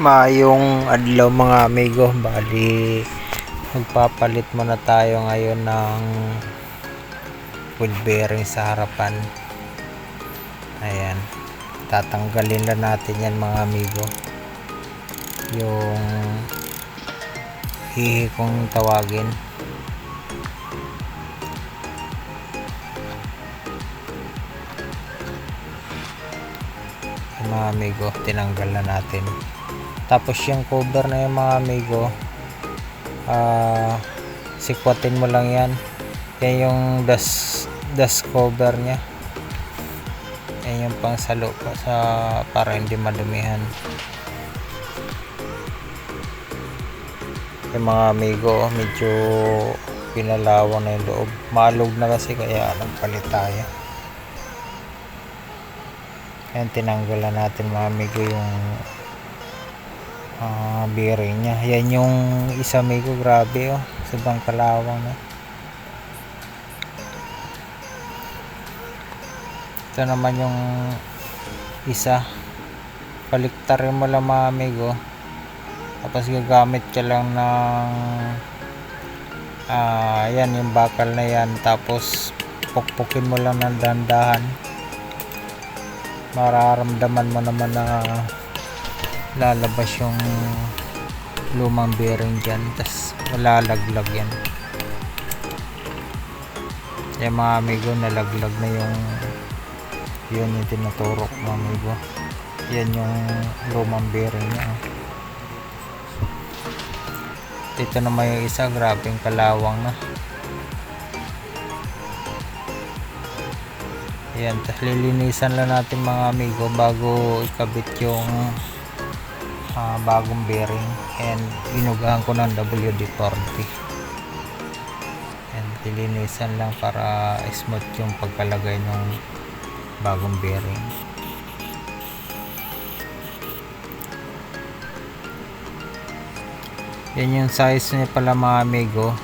Maayong adlaw mga amigo, bali magpapalit muna tayo ngayon ng wheel bearing sa harapan. Ayan, tatanggalin lang natin yan mga amigo, yung hihi kong tawagin. Mga amigo, tinanggal na natin. Tapos yung cover na yung mga amigo, sikwatin mo lang yan. Yan yung dust cover nya. Yan yung pang salo para hindi madumihan. Yung mga amigo, medyo pinalawang na yung loob. Malog na kasi kaya nagpalit tayo. Ayan, tinanggalan natin mga amigo yung bearing nya. Yan yung isa amigo, grabe sobrang kalawang na. Ito naman yung isa, paliktarin mo lang mga amigo, tapos gagamit ka lang ng yan yung bakal na yan, tapos pukpukin mo lang ng dahan-dahan. Mararamdaman mo naman na lalabas yung lumang bearing dyan, tas malalaglag yan. Yung mga amigo, nalaglag na yung tinuturo mga amigo. Yan yung lumang bearing nya. Ito naman yung isa, grabing kalawang na. Ayan, tas lilinisan lang natin mga amigo bago ikabit yung bagong bearing. And inugahan ko ng WD-40. And lilinisan lang para smooth yung pagkalagay ng bagong bearing. Yan yung size niya pala mga amigo,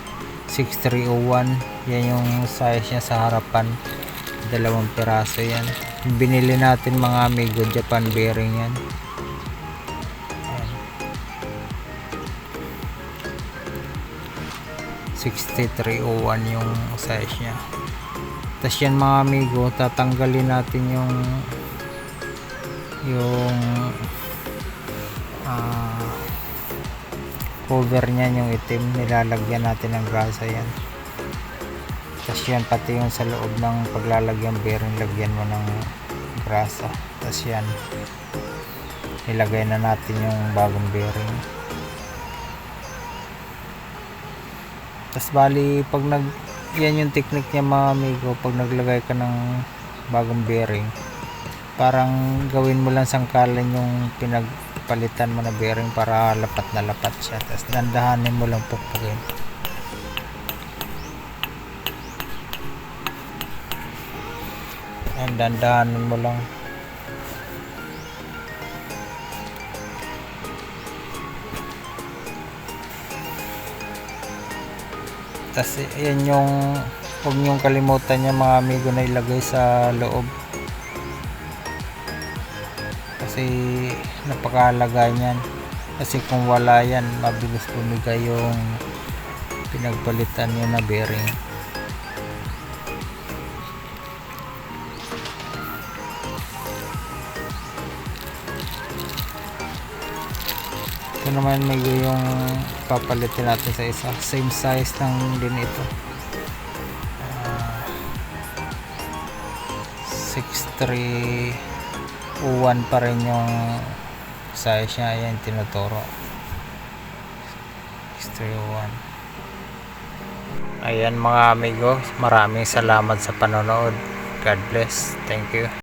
6301. Yan yung size niya sa harapan, 2 piraso yan. Binili natin mga amigo, Japan bearing yan. Ayan. 6301 yung size niya. Tapos yan mga amigo, tatanggalin natin yung cover niya, yung itim, nilalagyan natin ng grasa yan. Tapos yan, pati yung sa loob ng paglalagyan bearing, lagyan mo ng grasa. Tapos yan, ilagay na natin yung bagong bearing. Tapos bali, pag yan yung technique niya mga amigo, pag naglagay ka ng bagong bearing, parang gawin mo lang sangkalan yung pinagpalitan mo na bearing para lapat na lapat siya. Tapos dandahanin mo lang pukpukin. Ayan, dandahanin mo lang. Tapos yan yung, huwag nyong kalimutan niya mga amigo na ilagay sa loob, kasi napakahalaga niyan. Kasi kung wala yan, mabilis bumigay yung pinagpalitan niyo na bearing. Ito naman may yung papalitin natin sa isa, same size lang din ito, 6301 pa rin yung size nya. Ayan, tinuturo 6301. Ayan mga amigo, maraming salamat sa panonood. God bless, thank you.